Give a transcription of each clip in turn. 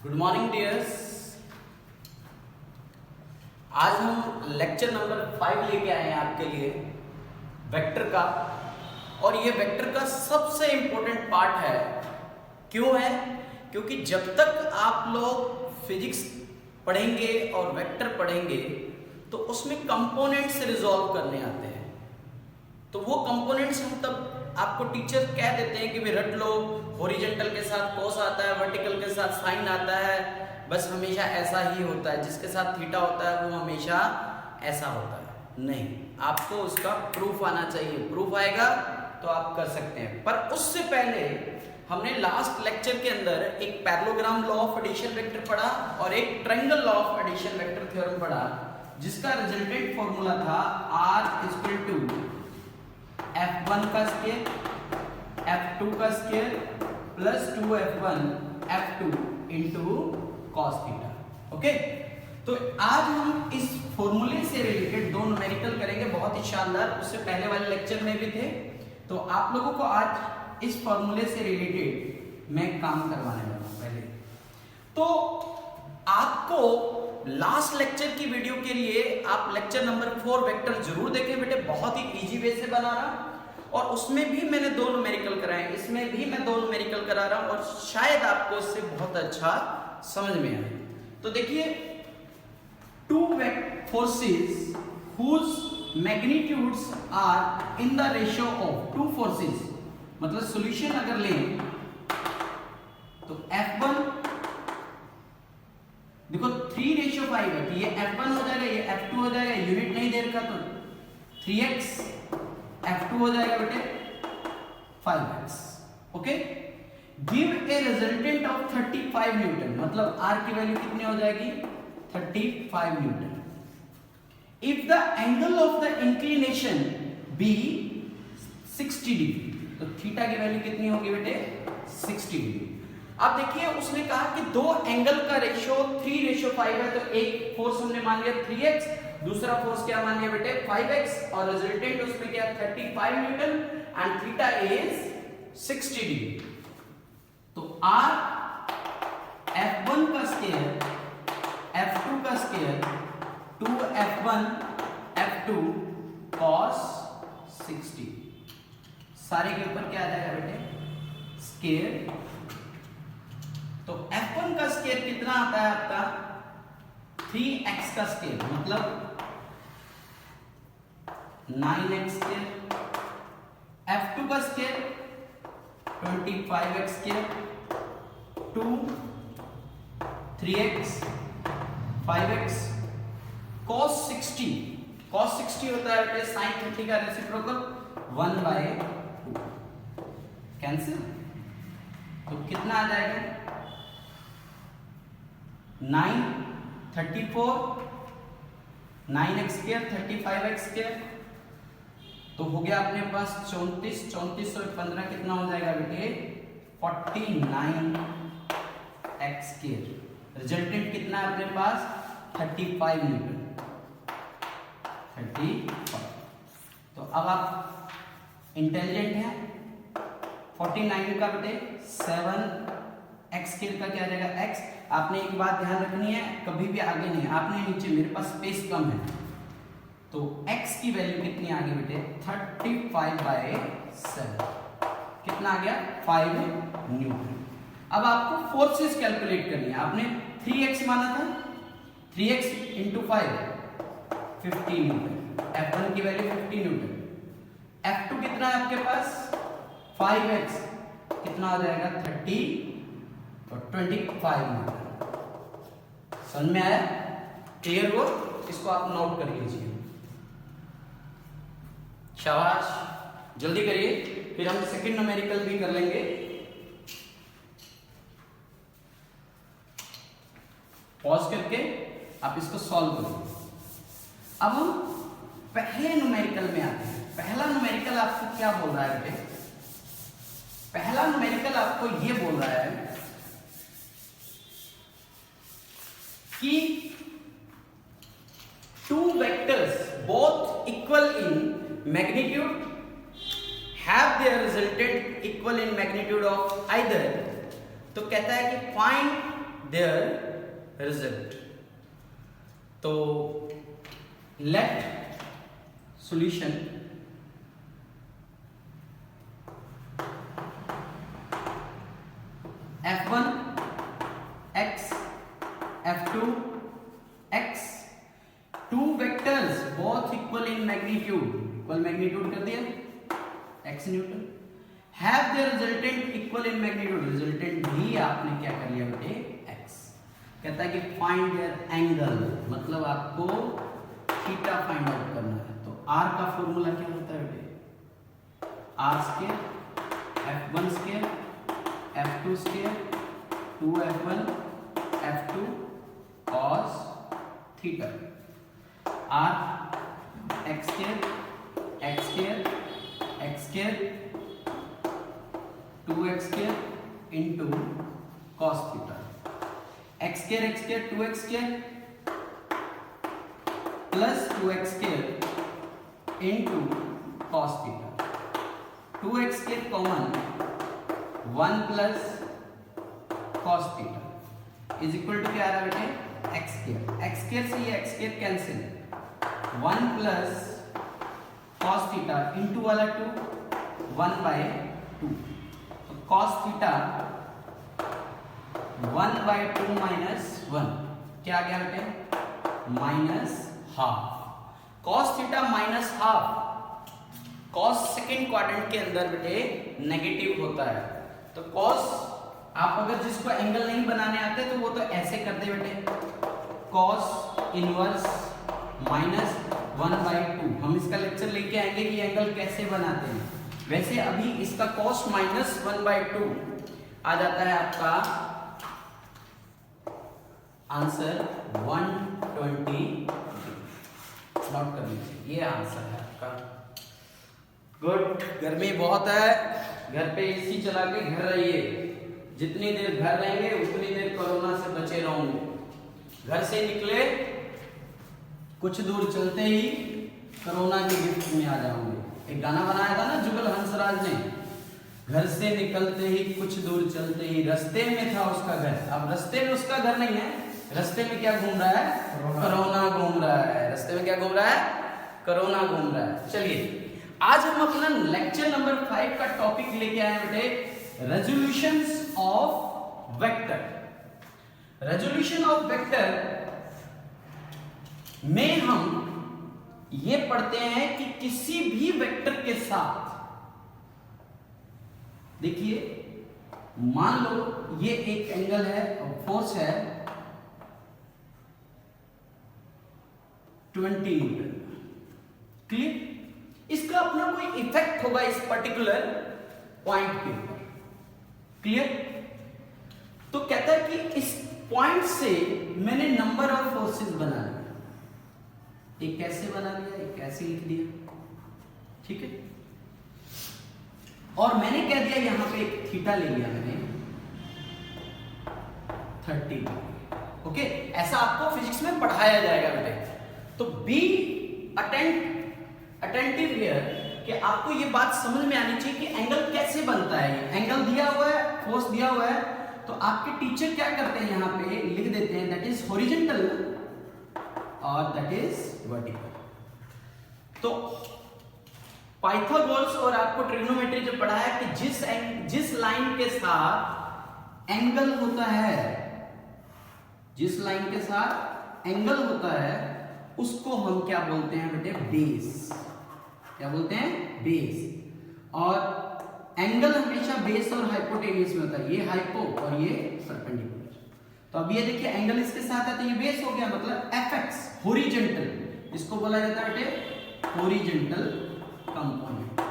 Good morning dears. आज हम lecture number 5 लेके आए हैं आपके लिए वेक्टर का। और ये वेक्टर का सबसे इम्पोर्टेंट पार्ट है। क्यों है? क्योंकि जब तक आप लोग फिजिक्स पढ़ेंगे और वेक्टर पढ़ेंगे तो उसमें कंपोनेंट्स रिजॉल्व करने आते हैं। तो वो कंपोनेंट्स हम तब आपको टीचर कह देते हैं कि भाई रट लो, हॉरिजॉन्टल के साथ कोस आता है, वर्टिकल के साथ साइन आता है, बस हमेशा ऐसा ही होता है, जिसके साथ थीटा होता है वो हमेशा ऐसा होता है। नहीं, आपको उसका प्रूफ आना चाहिए। प्रूफ आएगा तो आप कर सकते हैं। पर उससे पहले हमने लास्ट लेक्चर के अंदर एक parallelogram law of addition vector पढ़ा और एक triangle law of addition vector theorem पढ़ा, जिसका रिजल्टेंट फॉर्मूला था R इक्वल टू F1 का स्क्वायर F2 का square plus 2F1 F2 into cos theta. Okay, तो आज हम इस फॉर्मूले से रिलेटेड दो न्यूमेरिकल करेंगे, बहुत ही शानदार। उससे पहले वाले लेक्चर में भी थे। तो आप लोगों को आज इस फॉर्मूले से रिलेटेड मैं काम करवाने वाला हूं। पहले तो आपको लास्ट लेक्चर की वीडियो के लिए आप लेक्चर नंबर 4 वेक्टर जरूर देखें बेटे, बहुत ही इजी वे से बना रहा। और उसमें भी मैंने दो न्यूमेरिकल कराए, इसमें भी मैं दो न्यूमेरिकल करा रहा हूं और शायद आपको इससे बहुत अच्छा समझ में आए। तो देखिए, two forces whose magnitudes are in the ratio of two forces, मतलब सॉल्यूशन अगर लें तो F1 देखो 3:5 है, तो ये F1 हो जाएगा, ये F2 हो जाएगा। यूनिट नहीं दे रखा तो 3x F2 हो जाएगा बेटे 5x। Okay, give a resultant of 35 newton, मतलब R की वैल्यू कितनी हो जाएगी 35 newton. If the angle of the inclination be 60 degree, तो थीटा की वैल्यू कितनी होगी बेटे 60 डिग्री। अब देखिए, उसने कहा कि दो एंगल का रेशियो 3:5 है, तो एक फोर्स हमने मान लिया 3x, दूसरा फोर्स क्या मान लिया बेटे 5x, और रिजल्टेंट उसमें क्या 35 Newton and theta is 60 degree. तो R F1 का स्क्वायर F2 का स्क्वायर 2F1 F2 cos 60, सारे के ऊपर क्या आ जाएगा बेटे स्क्वायर। तो F1 का स्क्वायर कितना आता है आपका 3x का स्क्वायर, मतलब 9x स्क्वायर। F2 का square 25x square 2 3x 5x cos 60। cos 60 होता है बेटे sin 30 का रेसिप्रोकल 1/2, कैंसिल। तो कितना आ जाएगा 9 34 9x स्क्वायर 35x स्क्वायर, तो हो गया अपने पास 34 34 और 15 कितना हो जाएगा बेटे 49x स्क्वायर। रिजल्टेंट कितना है अपने पास 35 न्यूटन 35। तो अब आप इंटेलिजेंट हैं। 49 का बेटे 7x स्क्वायर का क्या आ जाएगा x। आपने एक बात ध्यान रखनी है, कभी भी आगे नहीं, आपने नीचे, मेरे पास स्पेस कम है, तो x की वैल्यू कितनी आ गई बेटे 35/7, कितना आ गया 5 न्यूटन। अब आपको फोर्सेस कैलकुलेट करनी है। आपने 3x माना था, 3x इंटू 5 50 न्यूटन, F1 की वैल्यू 50 न्यूटन। F2 कितना है आपके पास 5x, कितना हो जाएगा 30 और 25 न्यूटन। समझ में आया? क्लियर हो? इसको आप नोट कर लीजिए। शाबाश, जल्दी करिए, फिर हम सेकंड न्यूमेरिकल भी कर लेंगे। पॉज करके आप इसको सॉल्व करिए। अब हम पहले न्यूमेरिकल में आते हैं। पहला न्यूमेरिकल आपको क्या बोल रहा है बेटे? पहला न्यूमेरिकल आपको ये बोल रहा है कि two vectors both equal in magnitude have their resultant equal in magnitude of either। तो कहता है कि find देयर रिजल्ट। तो let solution f1 x f2 x, two vectors both equal in magnitude, equal magnitude कर दिया x newton, have their resultant equal in magnitude, resultant भी आपने क्या कर लिया बेटे x। कहता है कि फाइंड देयर एंगल, मतलब आपको थीटा फाइंड आउट करना है। तो r का फॉर्मूला क्या होता है बेटे, r square f1 square f2 square 2f1 f2 cos theta, r x square 2x square into cos theta, x square 2x square plus 2x square into cos theta, 2x square common 1 plus cos theta is equal to क्या आ रहा है बेटे x square से ये x square cancel, 1 plus cos theta into वाला 2 1/2, तो cos theta 1/2 minus 1 क्या आ गया बेटे minus half, cos theta minus half, cos second quadrant के अंदर बेटे नेगेटिव होता है। तो cos आप अगर जिसको एंगल नहीं बनाने आते तो वो तो ऐसे कर दे बेटे, cos इनवर्स माइनस 1/2। हम इसका लेक्चर लेके आएंगे कि एंगल कैसे बनाते हैं। वैसे अभी इसका cos माइनस 1/2 आ जाता है आपका आंसर 120। नोट कर लीजिए, ये आंसर है आपका। गुड, गर्मी बहुत है, घर पे एसी चला के घर रहिए, जितनी देर घर रहेंगे उतनी देर कोरोना से बचे रहोगे। घर से निकले कुछ दूर चलते ही कोरोना की गिफ्ट में आ जाओगे। एक गाना बनाया था ना जुगल हंसराज ने, घर से निकलते ही कुछ दूर चलते ही रास्ते में था उसका घर। अब रास्ते में उसका घर नहीं है, रास्ते में क्या घूम रहा है, कोरोना घूम रहा है। रास्ते में क्या घूम रहा है, कोरोना घूम रहा है। चलिए आज हम अपना लेक्चर नंबर 5 का टॉपिक लेके आए बेटे, resolutions of vector. Resolution of vector में हम ये पढ़ते हैं कि किसी भी वेक्टर के साथ, देखिए मान लो ये एक एंगल है और फोर्स है 20 न्यूटन, क्लियर। इसका अपना कोई इफेक्ट होगा इस पर्टिकुलर पॉइंट के ऊपर, क्लियर। तो कहता है कि इस पॉइंट से मैंने नंबर ऑफ फोर्सेस बना लिया, एक कैसे बना लिया, एक कैसे लिख दिया, ठीक है। और मैंने कह दिया यहां पे एक थीटा ले लिया मैंने 30, ओके। ऐसा आपको फिजिक्स में पढ़ाया जाएगा बेटे। तो बी अटेंटिव हियर कि आपको ये बात समझ में आनी चाहिए कि एंगल कैसे बनता है। एंगल दिया हुआ है, फोर्स दिया हुआ है, तो आपके टीचर क्या करते हैं यहां पे लिख देते हैं दैट इज हॉरिजॉन्टल और दैट इज वर्टिकल। तो पाइथागोरस और आपको ट्रिग्नोमेट्री जब पढ़ाया कि जिस लाइन के साथ एंगल होता है, जिस लाइन के साथ एंगल होता है उसको हम क्या बोलते हैं बेटे, बेस। क्या बोलते हैं, बेस। और एंगल हमेशा बेस और हाइपोटेन्यूज में होता है, ये हाइपो और ये परपेंडिकुलर। तो अब ये देखिए एंगल इसके साथ है तो ये बेस हो गया, मतलब fx हॉरिजॉन्टल, इसको बोला जाता है बेटे हॉरिजॉन्टल कंपोनेंट,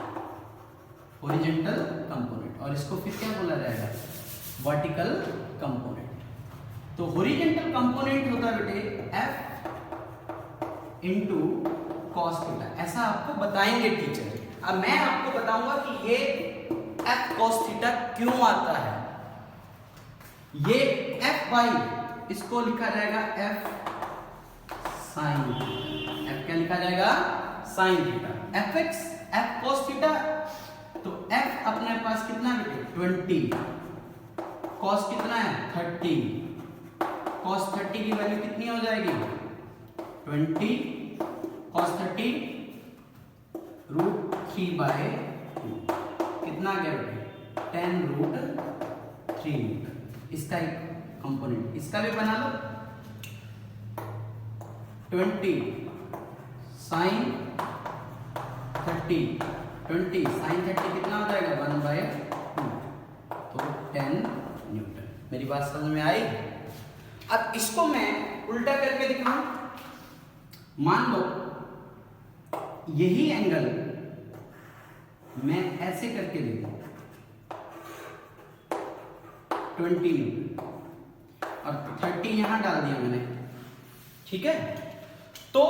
हॉरिजॉन्टल कंपोनेंट। और इसको फिर क्या बोला जाएगा, वर्टिकल कंपोनेंट। तो हॉरिजॉन्टल कंपोनेंट होता है बेटे f इंटू कॉस थीटा, ऐसा आपको बताएंगे टीचर। अब मैं आपको बताऊंगा कि ये f cos थीटा क्यों आता है। ये f बाई इसको लिखा जाएगा f साइन, f क्या लिखा जाएगा, sine theta. fx f cos theta, तो f अपने पास कितना बेटे 20, cos कितना है 30, cos 30 की वैल्यू कितनी हो जाएगी 20 cos 30 √3/2 कितना आ गया बेटे 10√3 इसका एक कंपोनेंट इसका भी बना लो 20 sin 30 sin 30 कितना हो जाएगा 1/2 तो 10 न्यूटन। मेरी बात समझ में आई? अब इसको मैं उल्टा करके दिखाऊं। मान लो यही एंगल मैं ऐसे करके देखूं 20 न्यूटन और 30 यहां डाल दिया मैंने, ठीक है? तो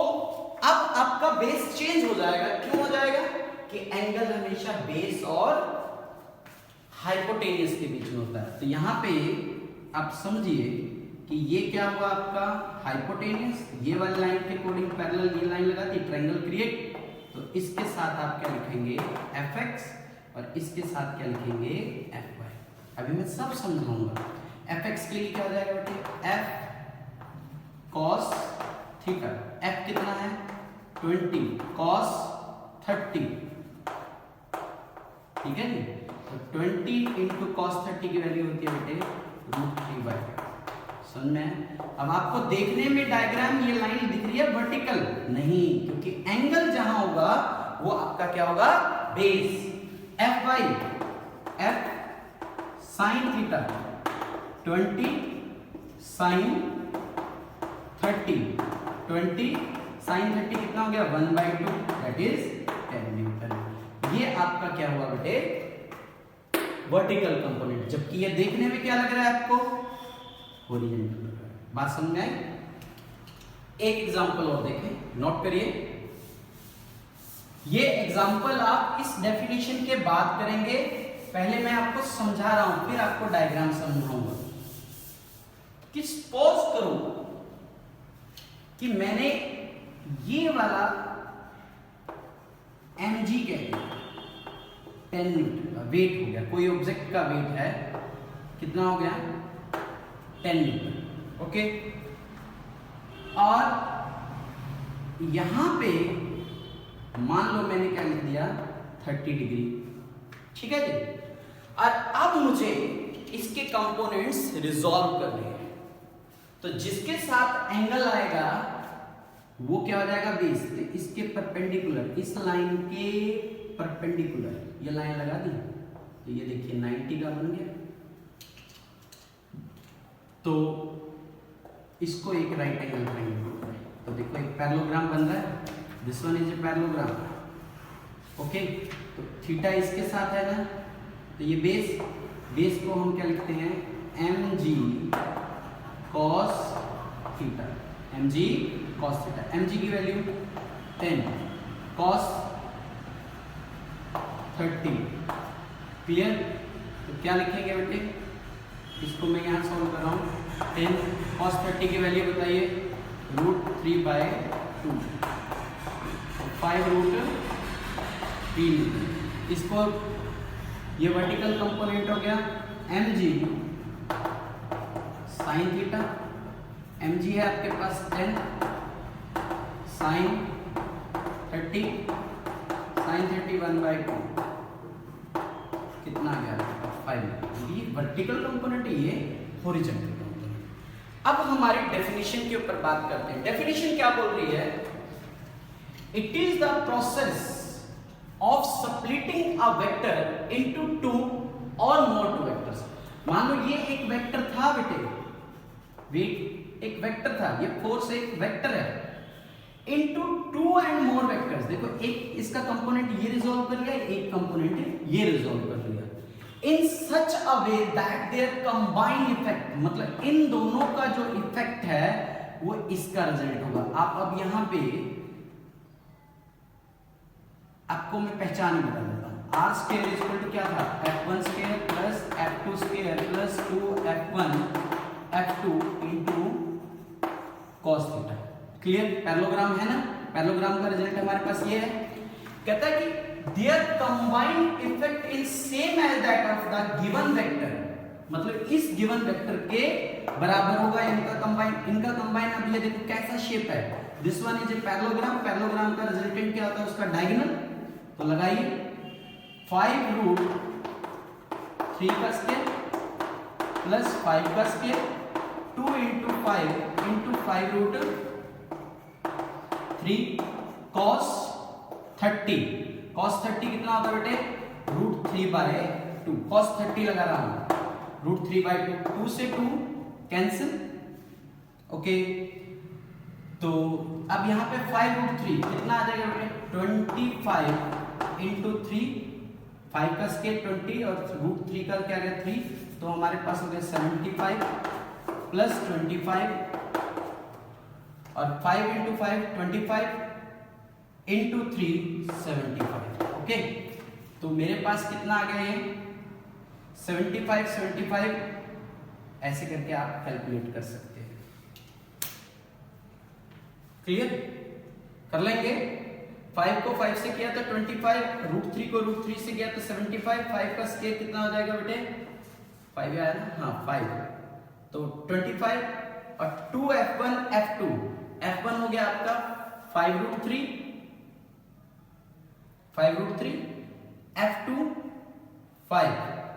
अब आपका बेस चेंज हो जाएगा। क्यों हो जाएगा? कि एंगल हमेशा बेस और हाइपोटेनियस के बीच में होता है। तो यहां पे आप समझिए कि ये क्या हुआ आपका हाइपोटेनियस, ये वाली लाइन के अकॉर्डिंग पैरेलल ये लाइन लगा दी, ट्रायंगल क्रिएट। तो इसके साथ आप क्या लिखेंगे fx और इसके साथ क्या लिखेंगे fy। अभी मैं सब समझाऊंगा। fx के लिए क्या हो जाएगा बेटे f cos थीटा, f कितना है 20 cos 30, ठीक है जी? तो 20 इंटू cos 30 की वैल्यू होती है बेटे √3/2। समझ में? अब आपको देखने में डायग्राम ये लाइन दिख रही है वर्टिकल नहीं, क्योंकि एंगल जहां होगा वो आपका क्या होगा base. fy f sin theta 20 sin 30 20 sin 30 कितना हो गया 1/2 दैट इज 10 न्यूटन। ये आपका क्या हुआ बेटे वर्टिकल कंपोनेंट, जबकि ये देखने में क्या लग रहा है आपको हॉरिजॉन्टल लग रहा है। बात समझ में आई? एक एग्जांपल और देखें, नोट करिए। ये एग्जांपल आप इस डेफिनेशन के बाद करेंगे। पहले मैं आपको समझा रहा हूं, फिर आपको डायग्राम समझाऊंगा। कि सपोज करो कि मैंने ये वाला mg कह दिया 10 न्यूटन का वेट हो गया, कोई ऑब्जेक्ट का वेट है कितना हो गया 10 न्यूटन, ओके। और यहां पे मान लो मैंने क्या लिख दिया 30 डिग्री, ठीक है जी। और अब मुझे इसके कंपोनेंट्स रिजॉल्व करने हैं। तो जिसके साथ एंगल आएगा वो क्या हो जाएगा बेस। तो इसके परपेंडिकुलर, इस लाइन के परपेंडिकुलर ये लाइन लगा दी, तो ये देखिए 90 का बन गया। तो इसको एक राइट एंगल ट्रायंगल बोलते हैं। तो देखो एक पैरेललोग्राम बन रहा है, this one is a parallelogram, okay. तो थीटा इसके साथ है ना, तो ये बेस को हम क्या लिखते हैं mg cos theta, mg cos theta. mg की वैल्यू 10 cos 30, क्लियर? तो क्या लिखेंगे बेटे, इसको मैं यहाँ सॉल्व कर रहा हूँ। 10 cos 30 की वैल्यू बताइए √3/2, 5√3। इसको ये वर्टिकल कंपोनेंट हो गया mg sin थीटा, mg है आपके पास 10 sin 30 1/2 कितना गया 5। ये वर्टिकल कंपोनेंट है, ये हॉरिजॉन्टल कंपोनेंट। अब हमारी डेफिनेशन के ऊपर बात करते हैं। डेफिनेशन क्या बोल रही है? It is the process of splitting a vector into two or more two vectors। मान लो ये एक वेक्टर था बेटे, वेट एक वेक्टर था, ये फोर्स एक वेक्टर है into two and more vectors। देखो एक इसका कंपोनेंट ये रिजॉल्व कर लिया, एक कंपोनेंट ये रिजॉल्व कर लिया। in such a way that their combined effect, मतलब इन दोनों का जो इफेक्ट है वो इसका रिजल्ट होगा। आप अब यहां पे आपको मैं पहचान बता देता हूं। आर स्क्वायर इक्वल टू क्या था f1 square plus f2 square plus 2f1 f2 into cos theta. Clear? Parallelogram है ना, पैरेललोग्राम का रिजल्ट हमारे पास ये है। कहता है कि their combined effect is same as that of the given vector मतलब इस गिवन वेक्टर के बराबर होगा इनका कंबाइन। अब ये देखो कैसा शेप है, this one is a parallelogram, parallelogram का रिजल्टेंट क्या होता है, उसका डायगोनल। तो लगाइए 5√3 का स्क्वायर प्लस 5 का स्क्वायर 2 × 5 × 5√3 cos 30। cos 30 कितना होता है बेटे, √3/2। cos 30 लगा रहा हूं, √3/2, 2 से 2 कैंसिल। ओके, तो अब यहाँ पे 5√3 कितना आ जाएगा बेटे, 25 × 3, 5 का स्क्वायर 20 और √3 का क्या गया 3, तो हमारे पास हो गया 75 प्लस 25 और 5 × 5 25 × 3 75। ओके, तो मेरे पास कितना आ गया ये 75 ऐसे करके आप कैलकुलेट कर सकते हैं। क्लियर, कर लेंगे। 5 को 5 से किया तो 25, √3 को √3 से किया तो 75, 5 का स्क्वायर कितना हो जाएगा बेटे, 5 आया ना, हाँ 5, तो 25 और 2f1 f2, f1 हो गया आपका 5√3 f2 5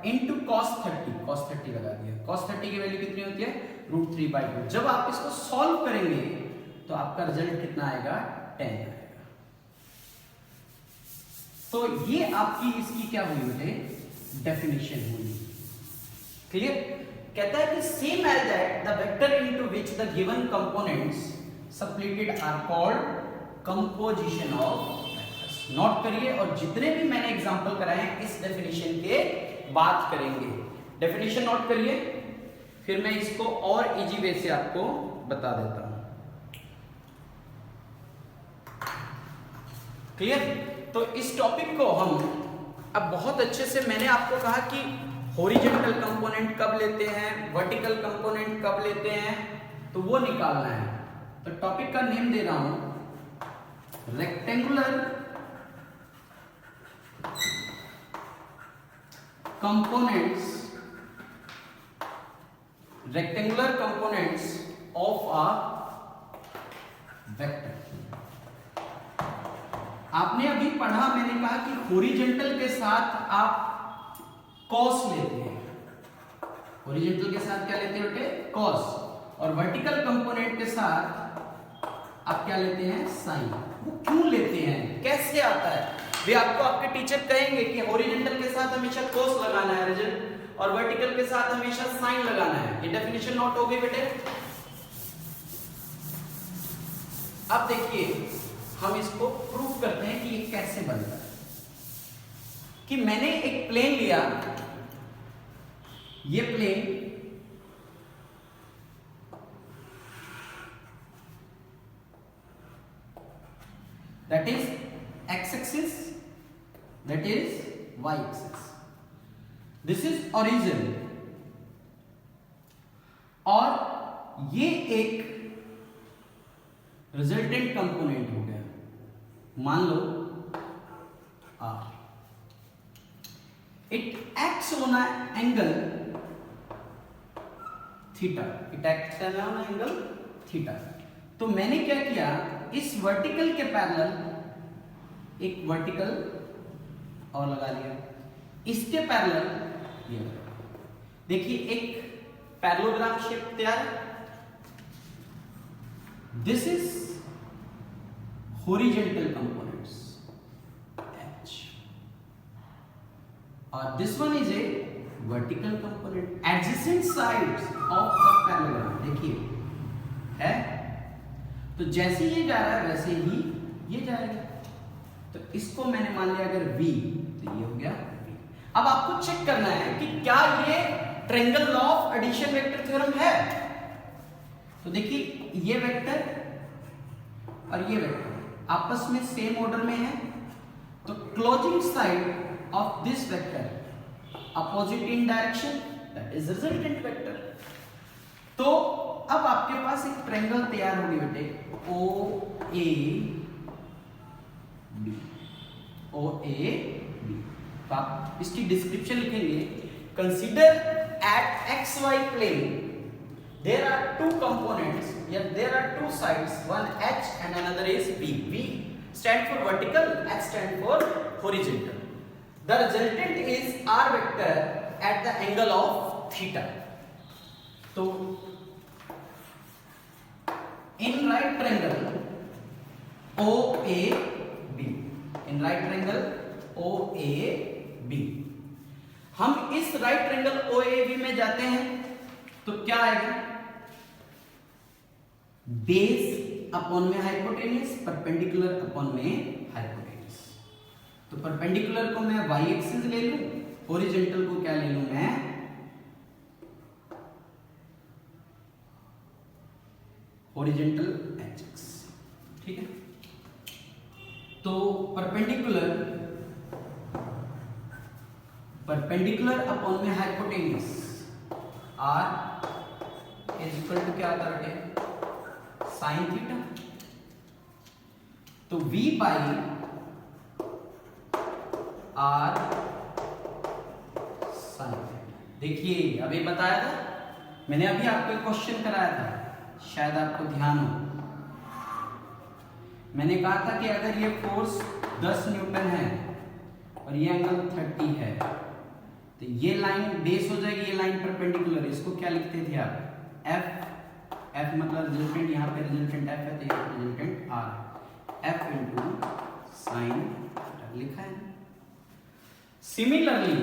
into cos 30 लगा दिया। cos 30 की वैल्यू कितनी होती है, √3/2। जब आप इसको सॉल्व करेंगे तो आपका रिजल्ट कितना आएगा, 10 आएगा। तो ये आपकी इसकी क्या हुई बेटे, डेफिनेशन हुई। क्लियर, कहता है कि same as that the vector into which the given components सब्प्लेटेड are called composition of vectors. Note करिए, और जितने भी मैंने एग्जांपल कराए हैं इस डेफिनेशन के बात करेंगे। डेफिनेशन नोट करिए, फिर मैं इसको और इजी वे से आपको बता देता हूं। क्लियर, तो इस टॉपिक को हम अब बहुत अच्छे से, मैंने आपको कहा कि हॉरिजॉन्टल कंपोनेंट कब लेते हैं, वर्टिकल कंपोनेंट कब लेते हैं, तो वो निकालना है। तो टॉपिक का नेम दे रहा हूं rectangular components of a vector। आपने अभी पढ़ा, मैंने कहा कि हॉरिजॉन्टल के साथ आप cos लेते हैं, हॉरिजॉन्टल के साथ क्या लेते हैं बेटे, cos, और वर्टिकल कंपोनेंट के साथ आप क्या लेते हैं, sin। वो क्यों लेते हैं, कैसे आता है, वे आपको आपके टीचर कहेंगे कि हॉरिजॉन्टल के साथ हमेशा cos लगाना है रिजल्ट, और वर्टिकल के साथ हमेशा sin लगाना है। ये डेफिनेशन नोट हो गई बेटे। अब देखिए हम इसको प्रूव करते हैं कि ये कैसे बनता है। कि मैंने एक प्लेन लिया, ये plane that is x-axis, that is y-axis, this is origin, और ये एक रिजल्टेंट कंपोनेंट हो गया, मान लो r, it acts on an angle theta, it acts on an angle theta। तो मैंने क्या किया, इस वर्टिकल के पैरेलल एक वर्टिकल और लगा लिया, इसके पैरेलल ये लगा। देखिए एक पैरेललोग्राम शेप तैयार। This is horizontal components H, और this one is a vertical component, adjacent sides of the parallelogram. देखिए है, तो जैसे ये जा रहा है वैसे ही ये जाएगा। तो इसको मैंने मान लिया अगर V, तो ये हो गया V। अब आपको चेक करना है कि क्या ये triangle law of addition vector theorem है। तो देखिए ये वेक्टर और ये वेक्टर आपस में सेम ऑर्डर में है, तो closing side of this vector opposite in direction, that is resultant vector. तो अब आपके पास एक ट्रायंगल तैयार होगी बेटे, OAB। तो आप इसकी डिस्क्रिप्शन लिखेंगे, consider at xy plane there are two components, there are two sides, one h and another is v. V stand for vertical, h stand for horizontal. The resultant is r vector at the angle of theta. So in right triangle OAB, in right triangle OAB, हम इस right triangle OAB में जाते हैं तो क्या आएगा, base upon में hypotenuse, perpendicular upon में हाइपोटेन्यूज. तो परपेंडिकुलर को मैं y एक्सिस ले लूं, हॉरिजॉन्टल को क्या ले लूं मैं हॉरिजॉन्टल hx. ठीक है, तो परपेंडिकुलर अपॉन में hypotenuse r is equal to क्या आता है साइन थीटा. तो v by r sine theta. देखिए अभी बताया था मैंने, अभी आपको एक क्वेश्चन कराया था, शायद आपको ध्यान हो. मैंने कहा था कि अगर ये फोर्स 10 न्यूटन है और ये एंगल 30 है तो ये लाइन बेस हो जाएगी, ये लाइन परपेंडिकुलर. इसको क्या लिखते थे आप, F मतलब रिजल्टेंट, यहाँ पे रिजल्टेंट F है तो ये resultant R, F into sine लिखा है. सिमिलरली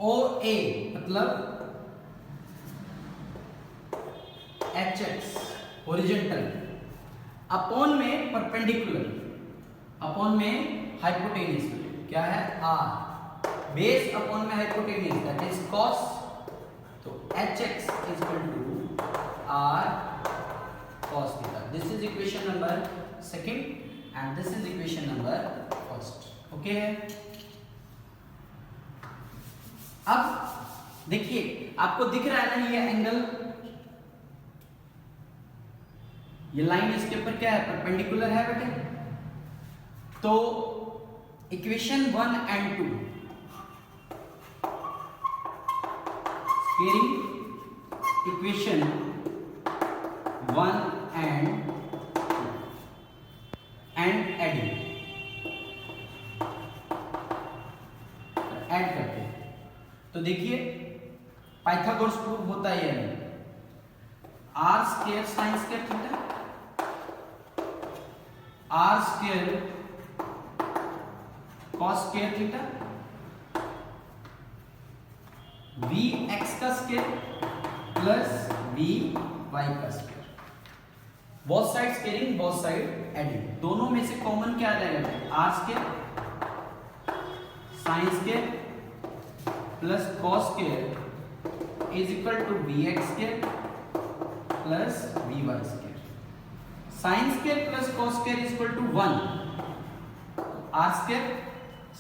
OA मतलब HX हॉरिजॉन्टल अपॉन में परपेंडिकुलर अपॉन में हाइपोटेन्यूज, क्या है R, बेस अपॉन में हाइपोटेन्यूज दैट इज cos. तो HX is equal to R cos theta. This is equation number second and this is equation number first. Okay है. अब देखिए आपको दिख रहा है ना ये एंगल, ये लाइन इसके ऊपर क्या है परपेंडिकुलर है बेटे. तो equation 1 and 2 scaling, equation 1 and adding, add करते हैं तो देखिए पाइथागोरस प्रूफ होता है नहीं, R square sine square theta, R square cos square theta, V X का स्क्वायर प्लस वी वाई का square. Both side squaring, both side adding. दोनों में से कॉमन क्या आ जाएगा, R square sine square plus cos square is equal to V X square plus V Y square. Sine square plus cos square is equal to 1. R square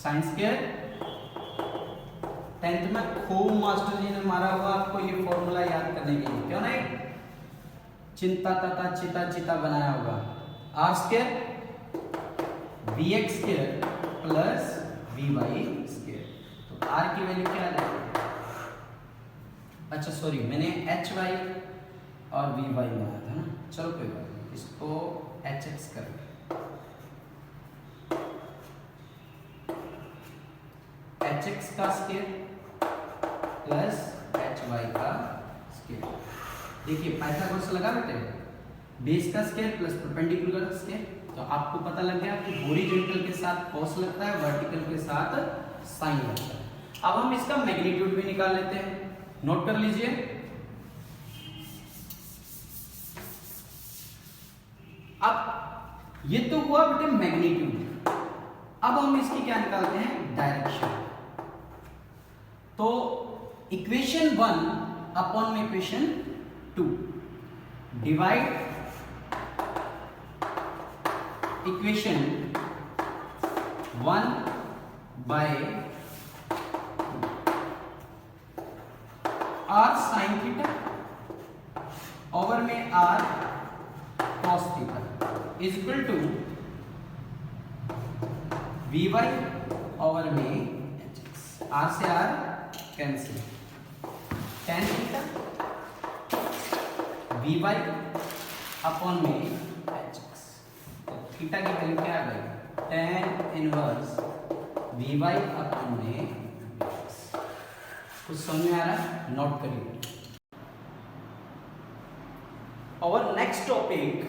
sine square, 10th में खूब master जी ने मारा हुआ आपको ये formula याद करने के लिए, क्यों नहीं, चिंता तथा चिता चिता बनाया होगा. R square V X square plus V Y square. तो आर की वैल्यू क्या आ जाएगी, अच्छा सॉरी मैंने एच वाई और वी वाई बनाया था ना, चलो कोई बात नहीं, इसको एच एक्स कर एच एक्स का स्क्वायर प्लस एच वाई का स्क्वायर. देखिए पाइथागोरस लगा बेटे, बेस का स्क्वायर प्लस परपेंडिकुलर का स्क्वायर. तो आपको पता लग गया कि हॉरिजॉन्टल के साथ cos लगता है, वर्टिकल के साथ साइन लगता है. अब हम इसका मैग्नीट्यूड भी निकाल लेते हैं, नोट कर लीजिए. अब ये तो हुआ बेटे मैग्नीट्यूड, अब हम इसकी क्या निकालते हैं, डायरेक्शन. तो इक्वेशन 1 अपॉन में equation 2 divide equation 1 by r sine theta over में r cos theta is equal to v y over में एच एक्स, आर से r cancel, tan theta v y upon में एच एक्स, तो theta की value क्या आ गई, tan inverse v y upon में एक्स। कुछ समझ में आ रहा है, नोट करिए। Our next topic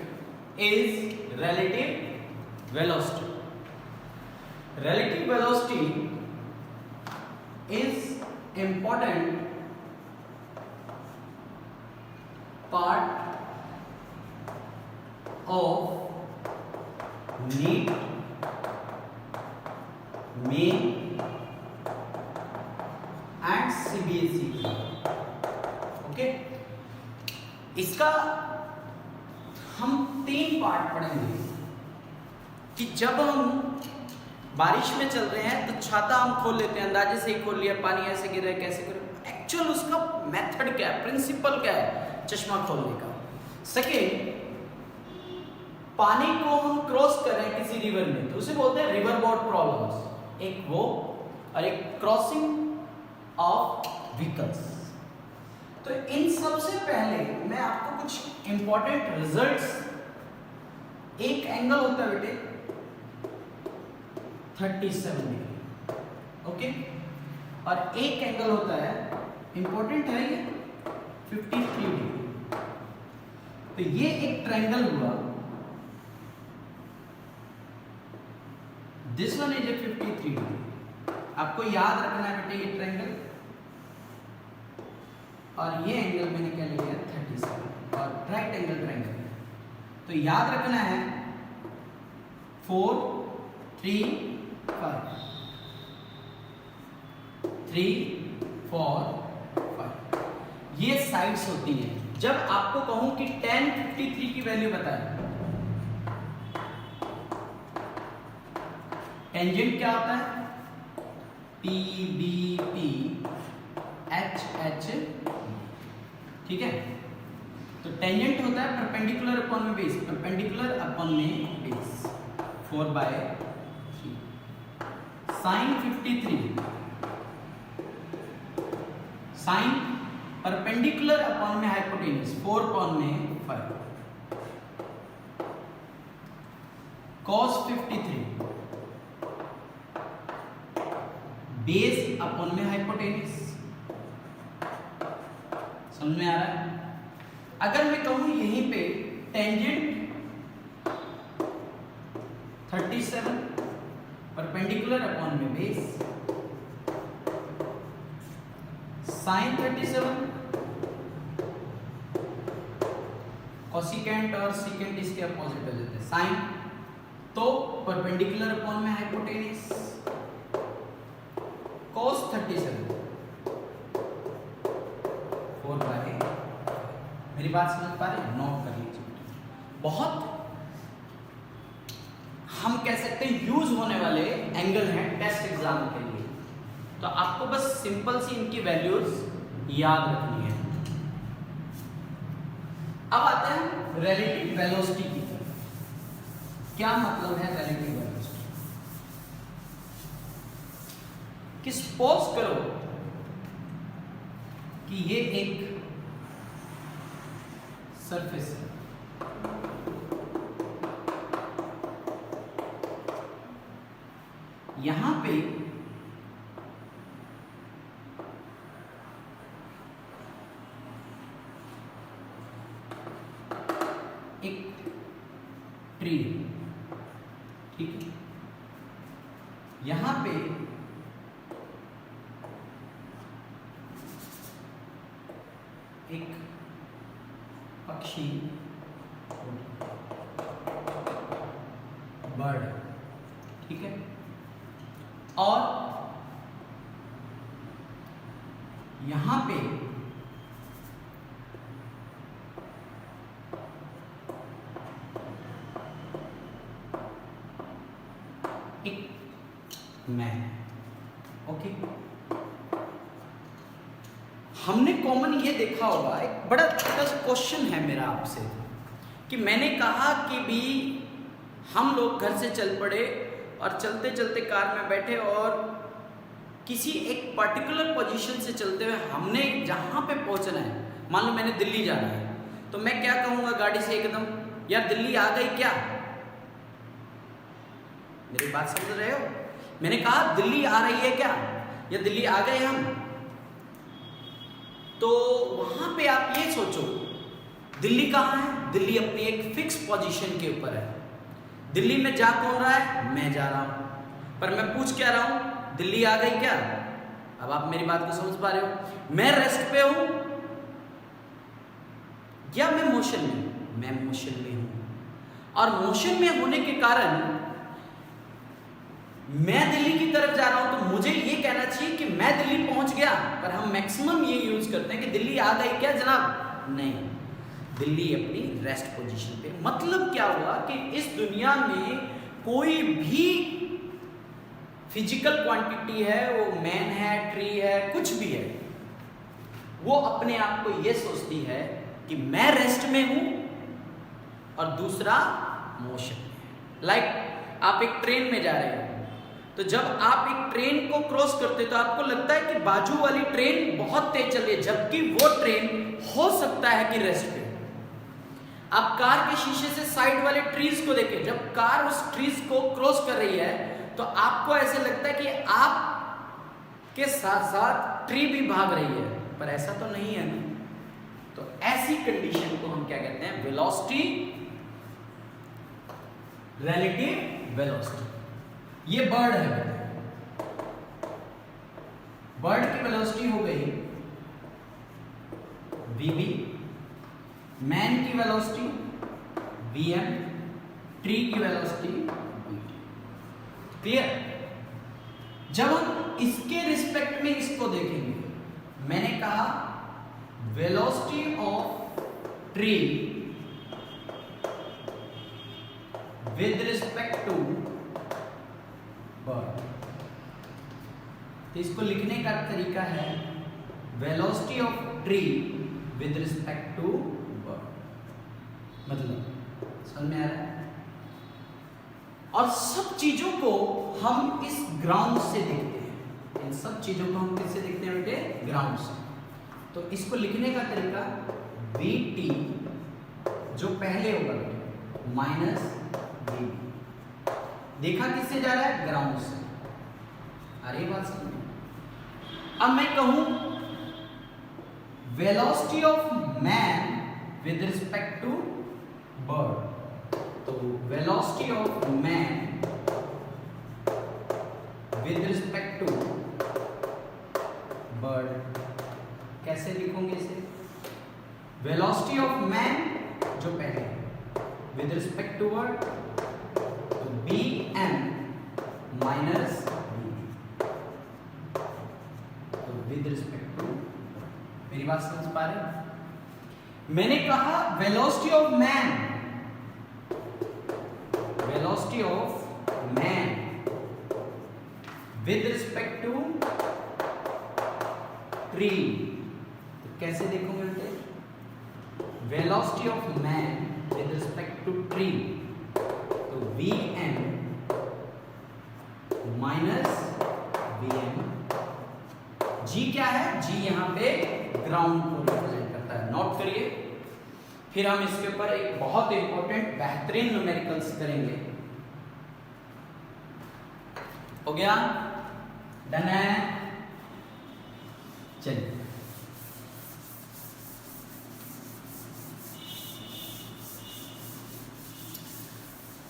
is relative velocity. Relative velocity is important part of NEET main and CBSE की। ओके, इसका हम 3 पार्ट पढ़ेंगे कि जब हम बारिश में चल रहे हैं तो छाता हम खोल लेते हैं, अंदाजे से ही खोल लिया, पानी ऐसे गिर रहा है, कैसे गिर रहा है, एक्चुअल उसका मेथड क्या है, प्रिंसिपल क्या है चश्मा खोलने का। सेकेंड, पानी को हम क्रॉस कर रहे हैं किसी रिवर में तो उसे बोलते हैं रिवर बोर्ड प्रॉब्लम्स, एक वो और एक क्रॉसिंग ऑफ व्हीकल्स। तो इन सबसे पहले मैं आपको कुछ इंपॉर्टेंट रिजल्ट्स, एक एंगल होता है बेटे 37 डिग्री, ओके, और एक एंगल होता है इंपॉर्टेंट है ये 53 डिग्री। तो ये एक ट्रायंगल हुआ, this one is a 53 degree. आपको याद रखना है बेटे ये ट्रायंगल, और ये एंगल मैंने क्या लिया 37 और राइट एंगल ट्रायंगल। तो याद रखना है 4 3 5 3 4 5 ये साइड्स होती हैं। जब आपको कहूं कि tan 53 की वैल्यू बताएं, टेंजेंट क्या होता है P B P H H, ठीक है। तो टेंजेंट होता है परपेंडिकुलर अपॉन में बेस, परपेंडिकुलर अपॉन में base 4/3। Sine 53, sine perpendicular upon में हाइपोटेन्यूज 4/5। कॉस 53 बेस अपॉन में हाइपोटेन्यूज। समझ में आ रहा है? अगर मैं कहूं यहीं पे टेंजेंट 37 परपेंडिकुलर अपॉन में बेस, साइन 37 कोसिकेंट और सीकेंट इसके अपोजिट हो जाते हैं, साइन तो परपेंडिकुलर अपॉन में हाइपोटेन्यूज, cos 37 4/, मेरी बात समझ पा रहे हैं? नोट कर लीजिए। बहुत हम कह सकते हैं यूज होने वाले एंगल हैं टेस्ट एग्जाम के लिए, तो आपको बस सिंपल सी इनकी वैल्यूज याद रखनी है। अब आते हैं रिलेटिव वेलोसिटी की तरफ। क्या मतलब है रिलेटिव वेलोसिटी? कि सपोज करो कि ये एक सरफेस है, यहां पे एक ट्री, ठीक है, यहां पे एक पक्षी बर्ड, ठीक है, और यहां पे एक मैं, ओके। हमने कॉमन ये देखा होगा, एक बड़ा छोटा सा क्वेश्चन है मेरा आपसे कि मैंने कहा कि भी हम लोग घर से चल पड़े और चलते चलते कार में बैठे और किसी एक पर्टिकुलर पोजीशन से चलते हुए हमने जहाँ पे पहुँचना है, मान लो मैंने दिल्ली जाना है, तो मैं क्या कहूँगा गाड़ी से एकदम, यार दिल्ली आ गई क्या? मेरी बात समझ रहे हो? मैंने कहा दिल्ली आ रही है क्या, या दिल्ली आ गए हम? तो वहां पे आप ये सोचो, दिल्ली कहाँ है? दिल्ली अपनी एक फिक्स पोजीशन के ऊपर है। दिल्ली में जा कौन रहा है? मैं जा रहा हूं, पर मैं पूछ क्या रहा हूं? दिल्ली आ गई क्या? अब आप मेरी बात को समझ पा रहे हो? मैं रेस्ट पे हूं या मैं मोशन में? मैं मोशन में हूं, और मोशन में होने के कारण मैं दिल्ली की तरफ जा रहा हूं, तो मुझे ये कहना चाहिए कि मैं दिल्ली पहुंच गया, पर हम मैक्सिमम ये यूज करते हैं कि दिल्ली आ गई क्या जनाब? नहीं, दिल्ली अपनी रेस्ट पोजीशन पे। मतलब क्या हुआ कि इस दुनिया में कोई भी फिजिकल क्वांटिटी है, वो मैन है, ट्री है, कुछ भी है, वो अपने आप को ये सोचती है कि मैं रेस्ट में हूं और दूसरा मोशन में। लाइक आप एक ट्रेन में जा रहे हो, तो जब आप एक ट्रेन को क्रॉस करते हो तो आपको लगता है कि बाजू वाली ट्रेन बहुत तेज चल रही है, जबकि वो ट्रेन हो सकता है कि रेस्ट पे। आप कार के शीशे से साइड वाले ट्रीज को देखें, जब कार उस ट्रीज को क्रॉस कर रही है तो आपको ऐसे लगता है कि आप के साथ साथ ट्री भी भाग रही है, पर ऐसा तो नहीं है ना। तो ऐसी कंडीशन को हम क्या कहते हैं? Velocity, relative velocity. ये बर्ड है, बर्ड की वेलोसिटी हो गई vb, मैन की वेलोसिटी vm, ट्री की वेलोसिटी vt। क्लियर? जब हम इसके रिस्पेक्ट में इसको देखेंगे, मैंने कहा velocity of tree with respect to bird, तो इसको लिखने का तरीका है velocity of tree with respect to bird. मतलब समझ में आ रहा है? और सब चीजों को हम इस ग्राउंड से देखते हैं, इन सब चीजों को हम किससे देखते हैं बेटे? ग्राउंड से। तो इसको लिखने का तरीका vt जो पहले होगा बेटे माइनस vb, देखा किससे जा रहा है? ग्राउंड से। अरे बात समझ। अब मैं कहूं velocity of man with respect to bird, तो velocity of man with respect to bird कैसे लिखोगे इसे? वेलोसिटी ऑफ मैन जो पहले with respect to bird, bm minus तो विद रिस्पेक्ट टू। मेरी बात समझ पा रहे? मैंने कहा velocity of man, velocity of man with respect to tree, तो कैसे देखोगे बेटे? Velocity of man with respect to tree, vm minus vm। g क्या है? g यहां पे ग्राउंड को रिप्रेजेंट करता है, नोट करिए। फिर हम इसके ऊपर एक बहुत इंपॉर्टेंट बेहतरीन न्यूमेरिकल्स करेंगे। हो गया? डन है? चलिए,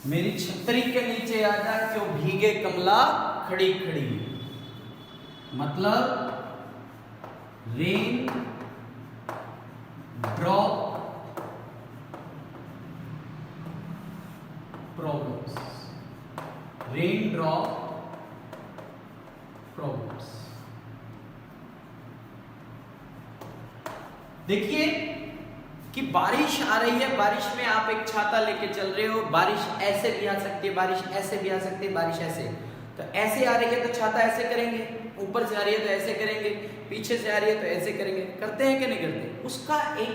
मेरी छतरी के नीचे आजा क्यों भीगे कमला खड़ी खड़ी, मतलब rain drop problems, rain drop problems. देखिए कि बारिश आ रही है, बारिश में आप एक छाता लेके चल रहे हो, बारिश ऐसे भी आ सकती है, बारिश ऐसे भी आ सकती है, बारिश ऐसे, तो ऐसे आ रही है तो छाता ऐसे करेंगे, ऊपर से आ रही है तो ऐसे करेंगे, पीछे से आ रही है तो ऐसे करेंगे। करते हैं कि नहीं करते? उसका एक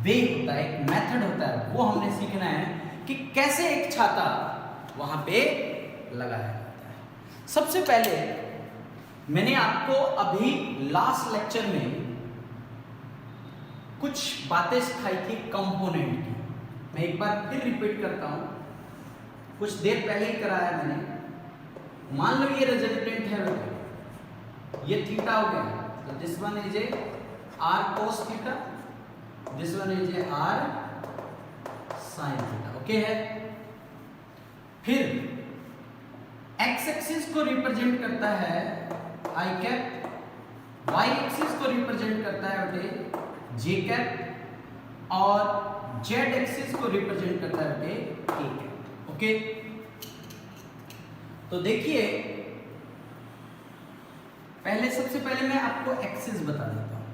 वे होता है, एक मेथड होता है, वो हमने सीखना है कि कैसे एक छाता वहां पे लगाया जाता है। सबसे पहले मैंने आपको अभी लास्ट लेक्चर में कुछ बातें सिखाई थी कंपोनेंट की। मैं एक बार फिर रिपीट करता हूं, कुछ देर पहले ही कराया मैंने। मान लो ये रिजल्टेंट है, ये थीटा हो गया, तो this one is A R cos theta, this one is A R sine theta. Okay है। फिर एक्स एक्सिस को रिप्रेजेंट करता है आई कैप, वाई एक्सिस को रिप्रेजेंट करता है बेटे जे कैप, और जेड एक्सिस को रिप्रेजेंट करता है बेटे के कैप। ओके, तो देखिए पहले सबसे पहले मैं आपको एक्सिस बता देता हूं,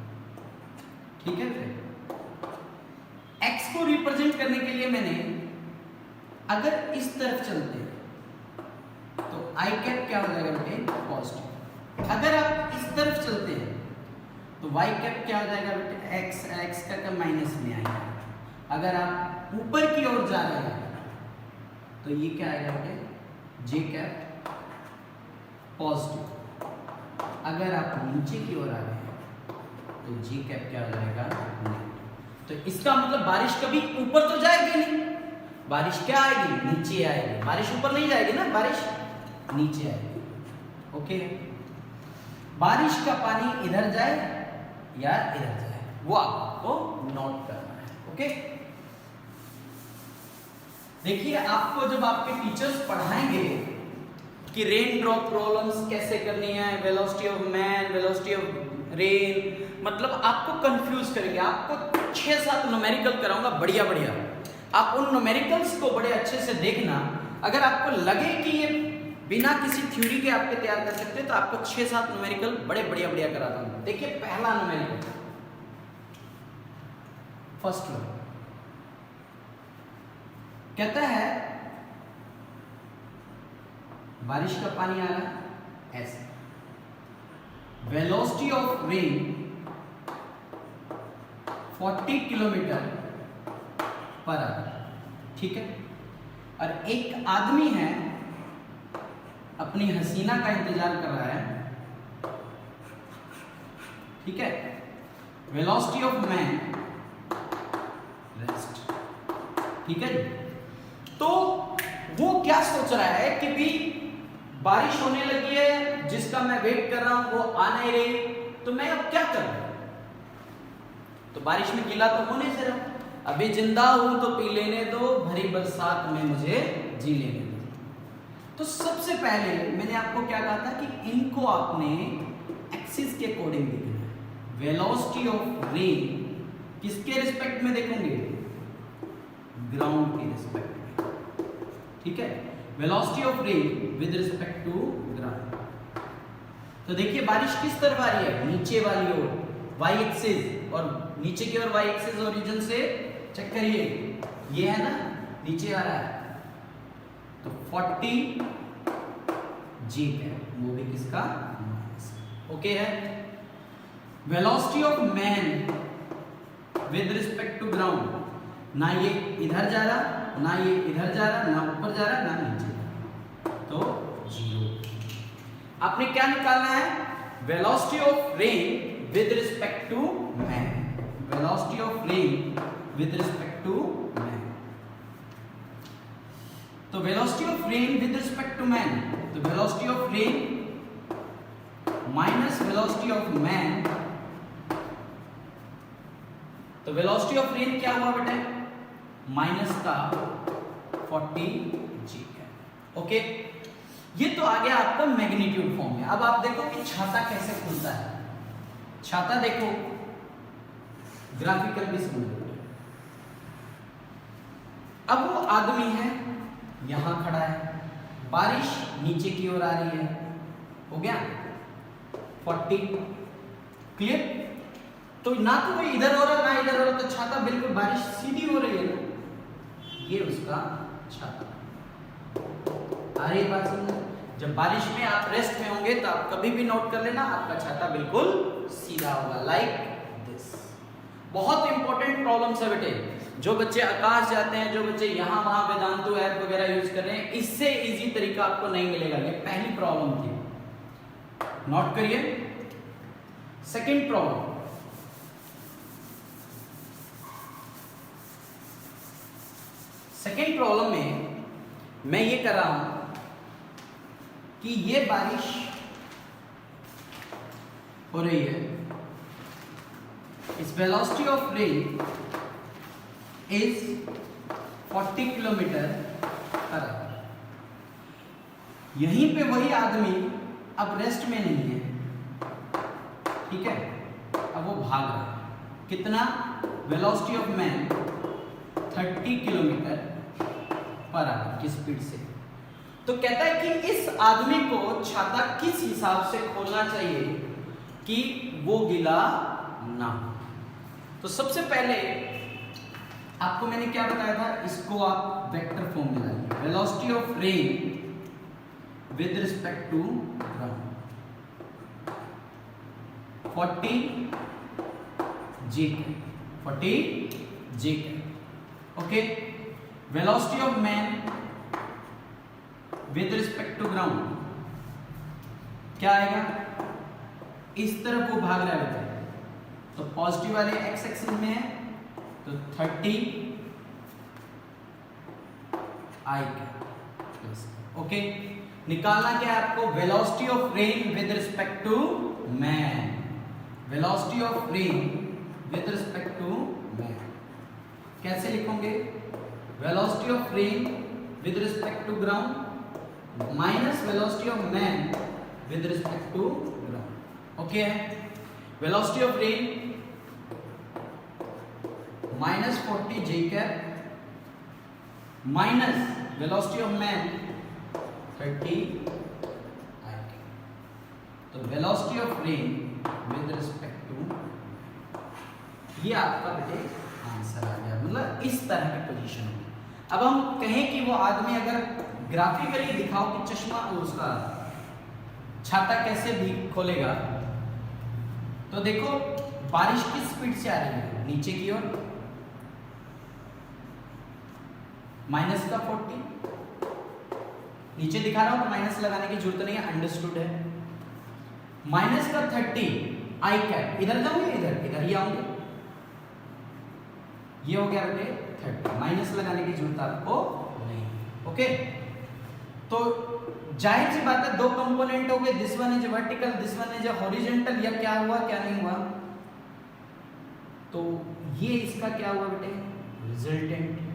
ठीक है। एक्स को रिप्रेजेंट करने के लिए मैंने अगर इस तरफ चलते हैं तो आई कैप क्या हो जाएगा बेटे पॉजिटिव। अगर आप इस तरफ चलते हैं तो वाई कैप क्या हो जाएगा बेटे एक्स, एक्स का माइनस में आएगा। अगर आप ऊपर की ओर जा रहे हैं तो ये क्या आएगा बेटे जे कैप पॉजिटिव। अगर आप नीचे की ओर आ रहे हैं तो जी कैप क्या हो जाएगा नेगेटिव। तो इसका मतलब बारिश कभी ऊपर तो जाएगी नहीं, बारिश क्या आएगी नीचे आएगी। बारिश ऊपर नहीं जाएगी ना, बारिश नीचे आएगी। ओके, बारिश का पानी इधर जाए या इधर जाए वो आपको नोट करना है। ओके, देखिए आपको जब आपके टीचर्स पढ़ाएंगे कि रेन ड्रॉप प्रॉब्लम्स कैसे करनी है, velocity of man, velocity of rain, मतलब आपको कंफ्यूज करेंगे। आपको 6-7 न्यूमेरिकल कराऊंगा बढ़िया बढ़िया, आप उन न्यूमेरिकल्स को बड़े अच्छे से देखना। अगर आपको लगे कि ये बिना किसी थ्योरी के आपके तैयार कर सकते हैं तो आपको 6-7 न्यूमेरिकल बड़े बढ़िया बढ़िया कराता हूं। देखिए पहला न्यूमेरिकल, फर्स्ट वन कहता है बारिश का पानी आ रहा है ऐसे, velocity of rain 40 kilometre per hour, ठीक है। और एक आदमी है अपनी हसीना का इंतजार कर रहा है, ठीक है। वेलोसिटी ऑफ मैन रेस्ट, ठीक है। तो वो क्या सोच रहा है कि भी बारिश होने लगी है, जिसका मैं वेट कर रहा हूं वो आ नहीं रही, तो मैं अब क्या करूं। तो बारिश में गीला तो हो नहीं रहा, अभी जिंदा हूं तो पी लेने दो, भरी बरसात में मुझे जी लेने दो। तो सबसे पहले मैंने आपको क्या कहा था कि इनको आपने एक्सिस के अकॉर्डिंग देखना है। वेलोसिटी ऑफ रेन किसके रिस्पेक्ट में देखोगे, ग्राउंड के रिस्पेक्ट में, ठीक है। Velocity of rain with respect to ground. तो देखिए बारिश किस तरफ आ रही है, नीचे वाली ओर, वाई एक्सिस, और नीचे की ओर वाई एक्सिस ओरिजिन से चेक करिए, ये है ना नीचे आ रहा है, तो 40 जी है, वो भी किसका माइनस। ओके है। Velocity of man with respect to ground, ना ये इधर जा रहा, ना ये इधर जा रहा, ना ऊपर जा रहा, ना नीचे जा रहा, तो 0। आपने क्या निकालना है, velocity of rain with respect to man, velocity of rain with respect to man. तो velocity of rain with respect to man, तो velocity of rain minus velocity of man, तो वेलोसिटी ऑफ रेन क्या हुआ बेटा, minus का 40 जी है। Okay, ये तो आ गया आपका मैग्नीट्यूड फॉर्म में। अब आप देखो कि छाता कैसे खुलता है। छाता देखो ग्राफिकल भी समझो। अब वो आदमी है यहां खड़ा है, बारिश नीचे की ओर आ रही है, हो गया 40, क्लियर। तो ना तो वो इधर हो रहा ना इधर हो रहा, तो छाता बिल्कुल बारिश सीधी हो रही है ना, ये उसका छाता। आ रही बात समझ। जब बारिश में आप रेस्ट में होंगे तो आप कभी भी नोट कर लेना, आपका छाता बिल्कुल सीधा होगा, लाइक दिस। बहुत इंपॉर्टेंट प्रॉब्लम्स है बेटे, जो बच्चे आकाश जाते हैं, जो बच्चे यहाँ वहाँ वेदांतु ऐप वगैरह यूज कर रहे हैं, इससे इजी तरीका आपको नहीं मिलेगा। ये पहली प्रॉब्लम थी, नोट करिए। सेकंड प्रॉब्लम, सेकेंड प्रॉब्लम में मैं ये कर रहा हूं कि ये बारिश हो रही है, इस velocity of rain is 40 kilometre per hour. यहीं पे वही आदमी अब रेस्ट में नहीं है, ठीक है, अब वो भाग रहा है। कितना? Velocity of man 30 kilometre per hour की स्पीड से। तो कहता है कि इस आदमी को छाता किस हिसाब से खोलना चाहिए कि वो गीला ना हो। तो सबसे पहले आपको मैंने क्या बताया था, इसको आप वेक्टर फॉर्म में लाइए। Velocity of rain with respect to ground 40 जी, okay. Velocity of man with respect to ground क्या आएगा? इस तरफ वो भाग रहा है बेटा, तो पॉजिटिव वाले एक्स एक्सिस में है, तो 30 आई प्लस, ओके। निकालना क्या है आपको? Velocity of rain with respect to man. Velocity of rain with respect to man कैसे लिखोगे? Velocity of rain with respect to ground minus velocity of man with respect to ground, okay है। Velocity of rain minus 40 J cap minus velocity of man 30 I cap. तो velocity of rain with respect to, ये आपका बेटे answer आ गया, मतलब इस तरह की पोजीशन होगी। अब हम कहें कि वो आदमी अगर ग्राफिकली दिखाओ कि चश्मा उसका छाता कैसे भी खोलेगा, तो देखो बारिश किस स्पीड से आ रही है, नीचे की ओर, माइनस का 40, नीचे दिखा रहा हूं तो माइनस लगाने की जरूरत नहीं है, अंडरस्टूड है। माइनस का 30 आई कैप, इधर जाऊंगे, इधर ही आऊंगे, ये हो गया बेटे 30, माइनस लगाने की जरूरत आपको नहीं, ओके। तो जाहिर सी बात है, दो कंपोनेंट हो गए, this one is vertical, this one is horizontal, या क्या हुआ क्या नहीं हुआ, तो ये इसका क्या हुआ बेटे? रिजल्टेंट।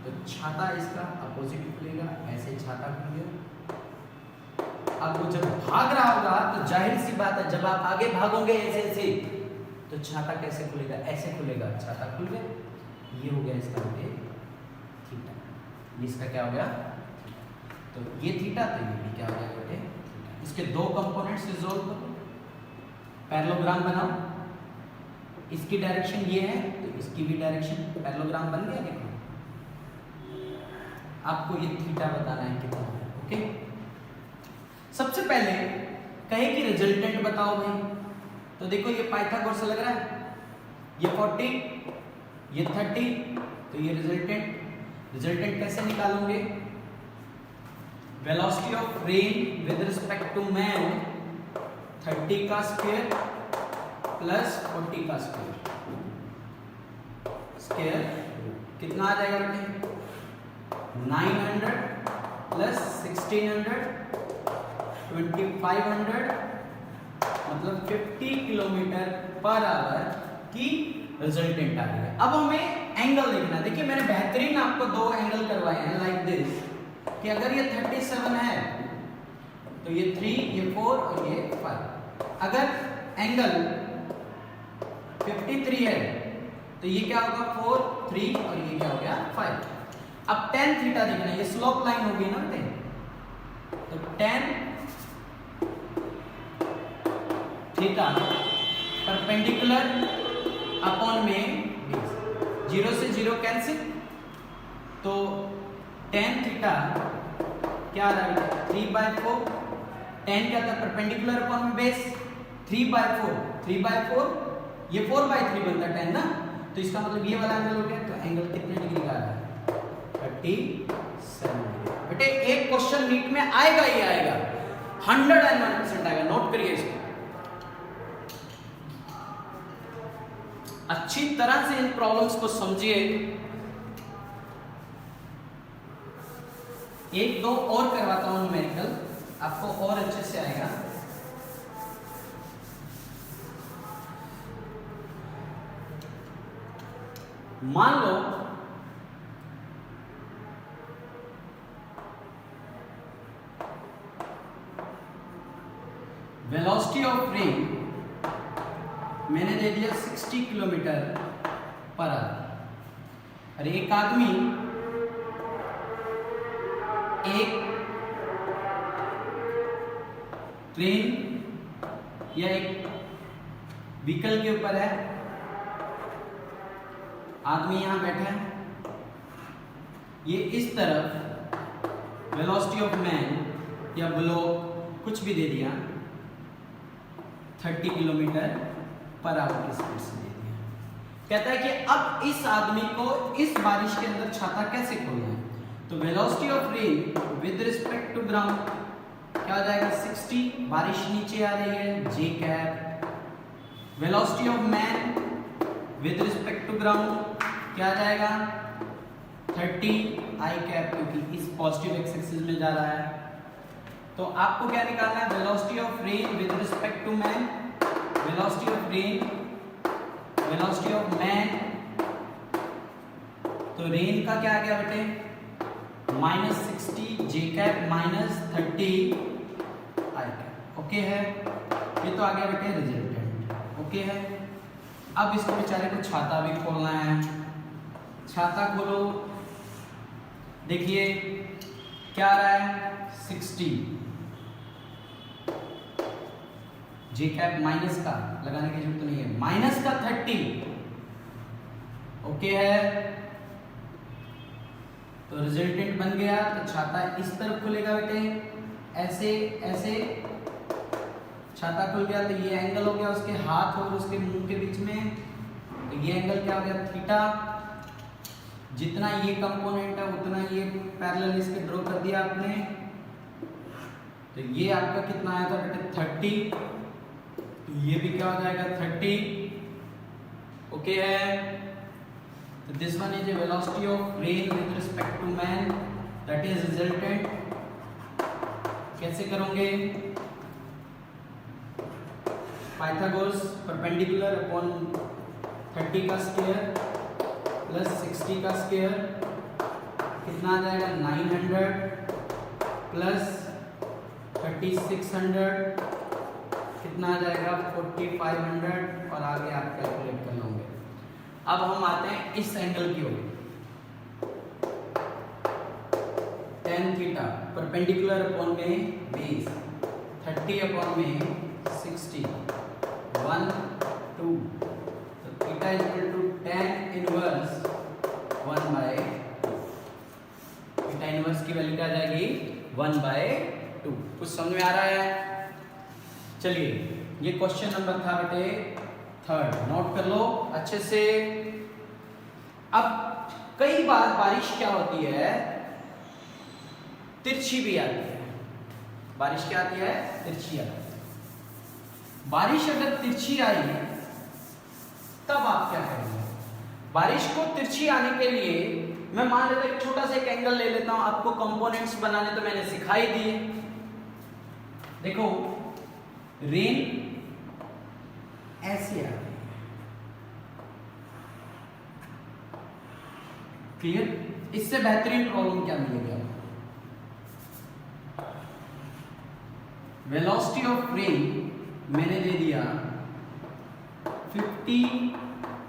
तो छाता इसका अपोजिट खुलेगा, ऐसे छाता खुलेगा। अब वो जब भाग रहा होगा तो जाहिर सी बात है, जब आप आगे भागोगे ऐसे ऐसे, तो छाता कैसे खुलेगा? ऐसे खुलेगा, छाता खुल गया। ये हो गया इसका बेटे थीटा, ये इसका क्या हो गया? तो ये थीटा, तो ये भी क्या हो गया बेटे? इसके दो कंपोनेंट्स रिजॉल्व करो, पैरेललोग्राम बनाओ, इसकी डायरेक्शन ये है तो इसकी भी डायरेक्शन, पैरेललोग्राम बन गया। देखो आपको ये थीटा बताना है कितना है, ओके। सबसे पहले कहे कि रिजल्टेंट बताओ भाई, तो देखो ये पाइथागोरस से लग रहा है, ये 40, ये 30, तो ये रिजल्टेंट कैसे निकालोगे? Velocity of rain with respect to man 30 का स्क्वायर प्लस 40 का स्क्वायर कितना आ जाएगा बेटे? 900 प्लस 1600 2500, मतलब 50 किलोमीटर पर आवर की रिजल्टेंट आ रही है। अब हमें एंगल देखना है। देखिए मैंने बेहतरीन आपको दो एंगल करवाए हैं लाइक दिस, कि अगर ये 37 है तो ये 3, ये 4 और ये 5। अगर एंगल 53 है तो ये क्या होगा? 4, 3 और ये क्या हो गया? 5। अब tan थीटा देखना है, ये स्लोप लाइन होगी ना बेटे, तो tan थीटा परपेंडिकुलर अपॉन में 0 से 0 कैंसिल, तो tan थीटा क्या आ रहा है? 3/4। tan क्या था? परपेंडिकुलर अपॉन में बेस, 3/4, 3/4, ये 4/3 बनता tan ना, तो इसका मतलब ये वाला एंगल हो गया, तो एंगल कितने डिग्री का है? 37 डिग्री। बेटे एक क्वेश्चन नीट में आएगा ही आएगा, 101% आएगा, नोट करिए इसको। अच्छी तरह से इन प्रॉब्लम्स को समझिए। एक दो और करवाता हूं न्यूमेरिकल, आपको और अच्छे से आएगा। मान लो वेलोसिटी ऑफ रेन मैंने दे दिया 60 किलोमीटर पर आवर, और एक आदमी एक ट्रेन या एक व्हीकल के ऊपर है, आदमी यहां बैठा है, ये इस तरफ वेलोसिटी ऑफ मैन या ब्लॉक कुछ भी दे दिया 30 किलोमीटर पर आवर की स्पीड से दे दिया। कहता है कि अब इस आदमी को इस बारिश के अंदर छाता कैसे खोलना है। तो velocity of rain with respect to ground क्या हो जाएगा? 60, बारिश नीचे आ रही है, J cap. Velocity of man with respect to ground क्या आ जाएगा? 30, आई कैप, क्योंकि इस पॉजिटिव एक्स एक्सिस में जा रहा है। तो आपको क्या निकालना है? Velocity of rain with respect to man, velocity of rain, velocity of man. तो रेन का क्या आ गया बेटे? -60 जे कैप -30 आई कैप। ओके है, ये तो आ गया बेटे रिजल्टेंट। ओके है, अब इसको बेचारे को छाता भी खोलना है। छाता खोलो, देखिए क्या आ रहा है? 60 जे कैप माइनस का लगाने की जरूरत नहीं है, माइनस का 30। ओके है, तो रिजल्टेंट बन गया। तो छाता इस तरफ खुलेगा बेटे, ऐसे ऐसे छाता खुल गया, तो ये एंगल हो गया उसके हाथ और उसके मुंह के बीच में। तो ये एंगल क्या हो गया? थीटा। जितना ये कंपोनेंट है उतना ये पैरेलल इसके ड्रॉ कर दिया आपने। तो ये आपका कितना आया था बेटे? 30। तो ये भी क्या हो जाएगा? 30। ओके है, तो this one is a velocity of rain with respect to man, that is resultant। कैसे करोगे? पाइथागोरस परपेंडिकुलर अपॉन 30 का स्क्वायर प्लस 60 का स्क्वायर कितना आ जाएगा? 900 प्लस 3600 कितना आ जाएगा? 4500, और आगे आप कैलकुलेट कर लोगे। अब हम आते हैं इस एंगल की ओर, tan थीटा परपेंडिकुलर अपॉन में बेस, 30 अपॉन में 60, 1 2, तो theta equal to tan inverse 1/2। Theta inverse की वैल्यू क्या आ जाएगी? 1/2। कुछ समझ में आ रहा है? चलिए, ये क्वेश्चन नंबर था बेटे 3rd, नोट कर लो अच्छे से। अब कई बार बारिश क्या होती है? तिरछी भी आती है। बारिश क्या आती है? तिरछी आती है। बारिश अगर तिरछी आई तब आप क्या करेंगे? बारिश को तिरछी आने के लिए मैं मान लेता एक छोटा सा एक एंगल ले लेता हूं। आपको कंपोनेंट्स बनाने तो मैंने सिखाई दिए। देखो, रेन ऐसे आ रही है, क्लियर? इससे बेहतरीन प्रॉब्लम क्या मिलेगा? वेलोसिटी ऑफ रेन मैंने दे दिया 50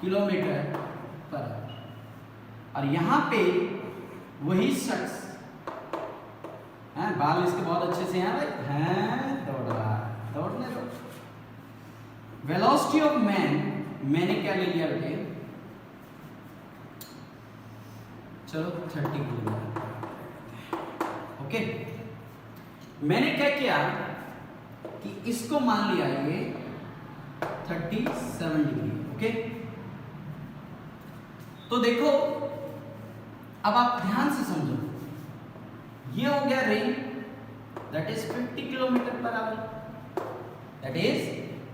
किलोमीटर पर आवर, और यहां पे वही शख्स बाल इसके बहुत अच्छे से हैं भाई, हैं दौड़ रहा है, दौड़ने दो। वेलोसिटी ऑफ मैन मैंने क्या ले लिया बेटे? चलो 30 किलोमीटर। ओके, मैंने क्या किया कि इसको मान लिया ये 37 डिग्री। ओके, तो देखो अब आप ध्यान से समझो, ये हो गया range that is 50 kilometre per hour, that is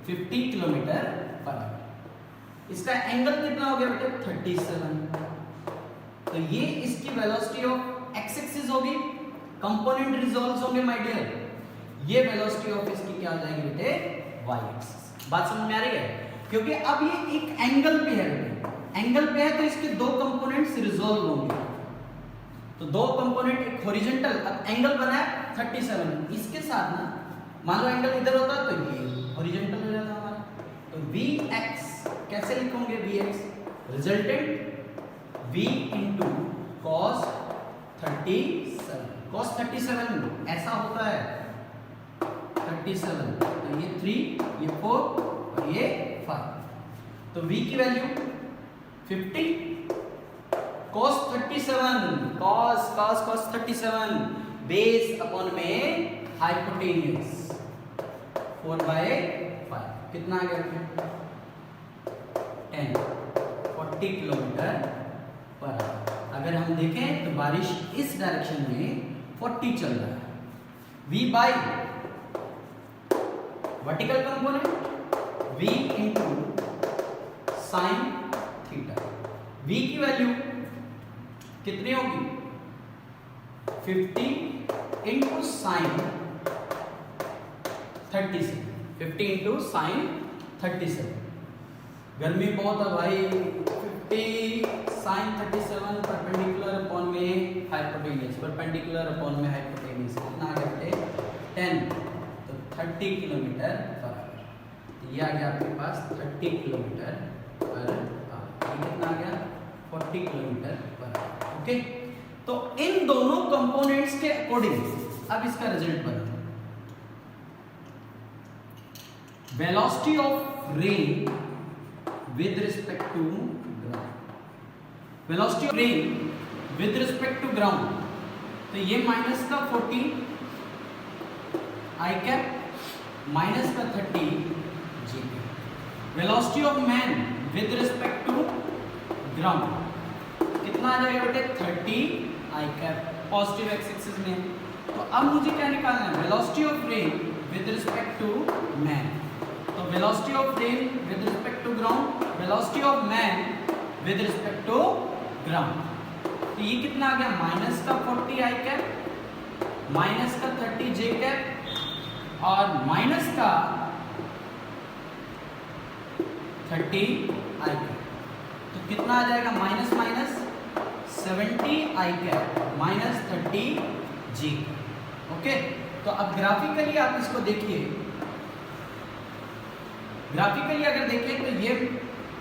50 kilometre per hour. इसका एंगल कितना हो गया बेटे 37। तो ये इसकी वेलोसिटी ऑफ एक्स एक्सिस होगी, कंपोनेंट रिजॉल्व्स होंगे माय डियर, ये वेलोसिटी ऑफ इसकी क्या हो जाएगी बेटे वाई एक्सिस। बात समझ में आ रही है? क्योंकि अब ये एक एंगल पे है बेटे, एंगल पे है तो इसके दो कंपोनेंट्स रिजॉल्व होंगे। तो दो कंपोनेंट, एक हॉरिजॉन्टल, अब एंगल बना है 37, इसके साथ ना मान लो एंगल इधर होता तो ये हॉरिजॉन्टल हो जाता हमारा। तो Vx कैसे लिखोगे? Vx resultant V into cos 37, cos 37 ऐसा होता है 37, तो ये 3, ये 4 और ये 5। तो V की value 50 cos 37, cos 37 base upon में हाइपोटेन्यूज 4/5 कितना आ गया? 10, 40 किलोमीटर पर आवर। अगर हम देखें तो बारिश इस डायरेक्शन में 40 चल रहा है। V by vertical component V into sine theta. V की वैल्यू कितनी होगी? 50 इंटू साइन 37, 50 इंटू साइन 37। गर्मी बहुत है भाई। 50 साइन 37 परपेंडिकुलर अपॉन में हाइपोटेन्यूज, परपेंडिकुलर अपॉन में हाइपोटेन्यूज कितना आ गया बेटे 10, तो 30 किलोमीटर पर आवर। ये आ गया आपके पास 30 किलोमीटर पर आवर। ये कितना आ गया 40 किलोमीटर पर आवर। ओके, तो इन दोनों कंपोनेंट्स के अकॉर्डिंग अब इसका रिजल्ट बना। Velocity of rain with respect to ground, velocity of rain with respect to ground, तो ये माइनस का 40 आई कैप माइनस का 30 J cap. Velocity of man with respect to ground कितना आ जाएगा बेटे 30 आई कैप पॉजिटिव एक्स एक्सिस में। तो अब मुझे क्या निकालना है? Velocity of rain with respect to man. तो velocity of rain with respect to ground, velocity of man with respect to ground. तो ये कितना आ गया माइनस का 40 आई कैप माइनस का 30 जे कैप और माइनस का 30 आई कैप। तो कितना आ जाएगा माइनस माइनस 70 आई कैप माइनस 30 जी। ओके, तो अब ग्राफिकली आप इसको देखिए, ग्राफिकली अगर देखें तो ये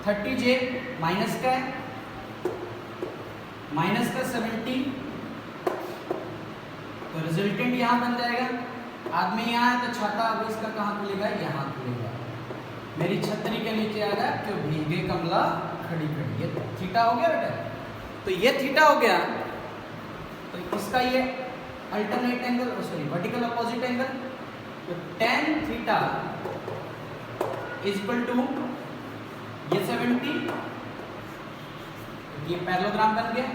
30 जे माइनस का है, माइनस का 70, तो रिजल्टेंट यहां बन जाएगा। आदमी यहाँ है तो छाता अब इसका कहाँ खुलेगा? यहाँ खुलेगा। मेरी छतरी के नीचे आ गया क्यों? भीगे कमला खड़ी खड़ी। ये थीटा हो गया बेटा, तो ये थीटा हो गया। तो इसका ये alternate angle, sorry vertical opposite angle, तो tan theta is equal to ये 70, ये पैरेललोग्राम बन गया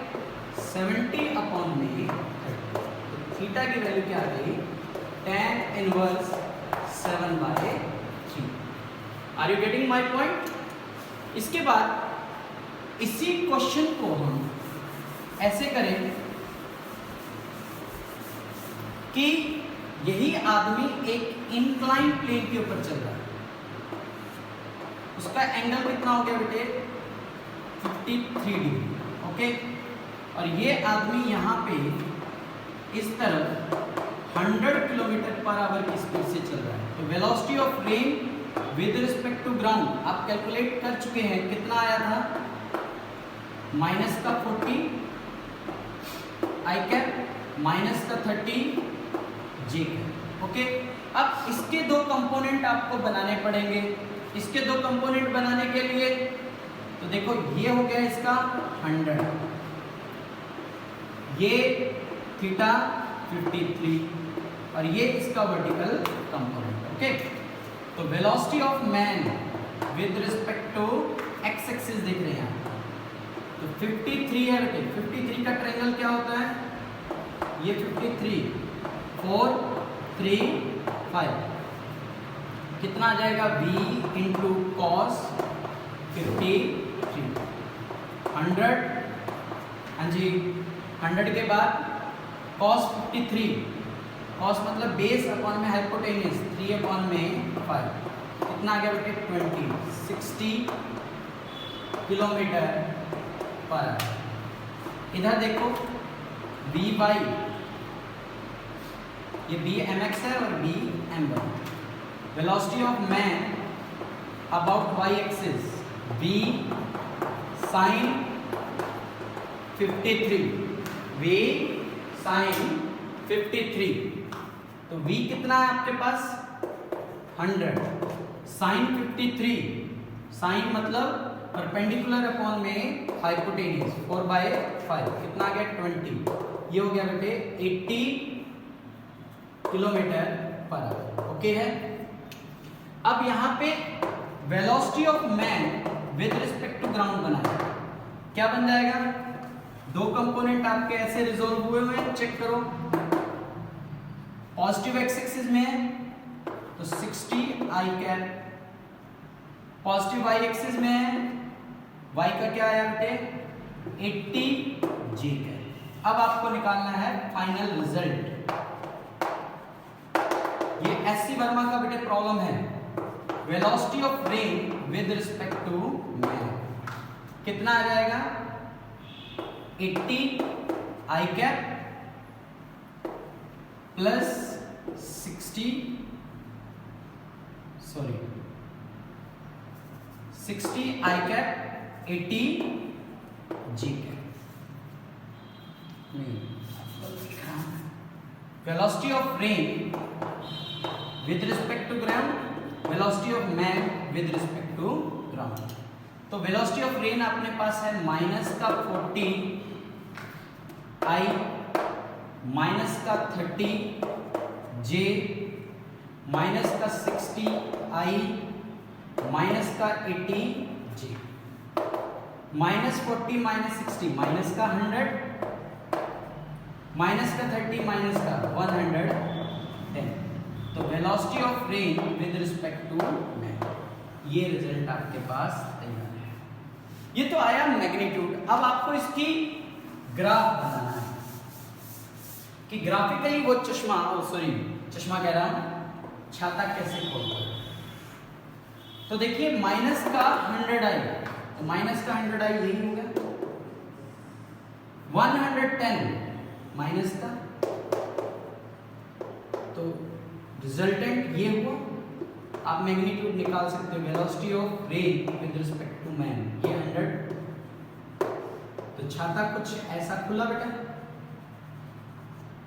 70 अपॉन में 30। तो थीटा की वैल्यू क्या आ गई? tan inverse 7/3। Are you getting my point? इसके बाद इसी क्वेश्चन को हम ऐसे करें कि यही आदमी एक इंक्लाइन प्लेन के ऊपर चल रहा है, उसका एंगल कितना हो गया बेटे 53 डिग्री। ओके, और ये आदमी यहाँ पे इस तरफ 100 किलोमीटर पर आवर की स्पीड से चल रहा है। तो velocity of rain with respect to ground आप कैलकुलेट कर चुके हैं, कितना आया था? माइनस का 40 आई कैप माइनस का 30 जी कैप। ओके, अब इसके दो कंपोनेंट आपको बनाने पड़ेंगे। इसके दो कंपोनेंट बनाने के लिए तो देखो ये हो गया इसका 100, ये थीटा 53 और ये इसका वर्टिकल कंपोनेंट। ओके, तो velocity of man with respect to x axis देख रहे हैं आप, तो 53 है बेटे, 53 का ट्रायंगल क्या होता है, ये 53 4 3 5 कितना आ जाएगा, v इंटू कॉस 53 100, हाँ जी 100 के बाद कॉस 53, कॉस मतलब बेस अपॉन में हाइपोटेन्यूज 3 अपॉन में 5 कितना आ गया बेटे 20 60 किलोमीटर पर आवर। इधर देखो v बाई ये b mx है और b m1, velocity of man about y axis v sine 53, v sine 53, तो v कितना है आपके पास 100, साइन 53, साइन मतलब परपेंडिकुलर अपॉन में हाइपोटेन्यूज 4/5 कितना आ गया 20, ये हो गया बेटे 80 किलोमीटर पर आवर। ओके है। अब यहाँ पे velocity of man with respect to ground बनाया, क्या बन जाएगा, दो कंपोनेंट आपके ऐसे रिजोल्व हुए हैं, चेक करो। पॉजिटिव एक्स एक्सिस में है तो 60 I cap, positive Y axis में है, y का क्या आया बेटे 80 जी कैप। अब आपको निकालना है फाइनल रिजल्ट। ये एससी वर्मा का बेटे प्रॉब्लम है, velocity of rain with respect to man कितना आ जाएगा 80 I cap plus 60 I cap 80 J cap. Velocity of rain with respect to ground, velocity of man with respect to ground. तो velocity of rain अपने पास है minus का 40 आई minus का 30 जे minus का 60 आई माइनस का 80 जे, माइनस 40 माइनस 60 माइनस का 100 minus का 30 माइनस का 110। तो velocity of rain with respect to man, ये रिजल्ट आपके पास तैयार है। ये तो आया मैग्नीट्यूड। अब आपको इसकी ग्राफ बनाना है कि ग्राफिकली वो चश्मा चश्मा कह रहा हूं, छाता कैसे खोलता है। तो देखिए माइनस का 100 आई, तो माइनस का 100 आई यही होगा, 110 माइनस का, तो रिजल्टेंट ये हुआ। आप मैग्नीट्यूड निकाल सकते हो, velocity of rain with respect to man, ये 100, तो छाता कुछ ऐसा खुला बेटा,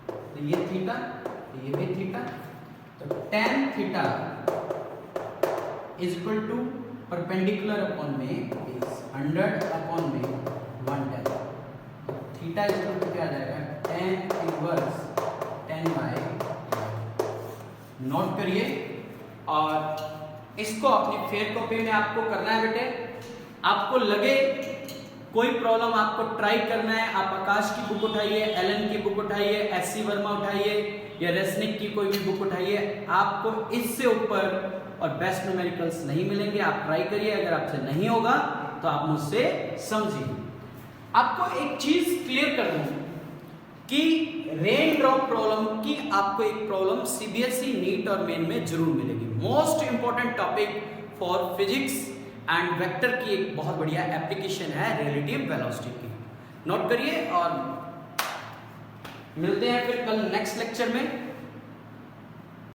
तो ये थीटा, तो ये भी थीटा, तो tan theta is equal to perpendicular upon में बेस 100 अपॉन में 110, थीटा इज इक्वल टू क्या आ जाएगा tan इनवर्स 10/, नोट करिए। और इसको अपनी फेयर कॉपी में आपको करना है बेटे। आपको लगे कोई प्रॉब्लम आपको ट्राई करना है, आप आकाश की बुक उठाइए, एलन की बुक उठाइए, एससी वर्मा उठाइए या रेसनिक की कोई भी बुक उठाइए, आपको इससे ऊपर और बेस्ट न्यूमेरिकल्स नहीं मिलेंगे। आप ट्राई करिए, अगर आपसे नहीं होगा तो आप मुझसे समझिए। आपको एक चीज क्लियर कर दूं कि रेन ड्रॉप प्रॉब्लम की आपको एक प्रॉब्लम सीबीएसई नीट और मेन में जरूर मिलेगी। Most important topic for physics and vector की एक बहुत बढ़िया एप्लीकेशन है रिलेटिव वेलोसिटी की, नोट करिए। और मिलते हैं फिर कल नेक्स्ट लेक्चर में।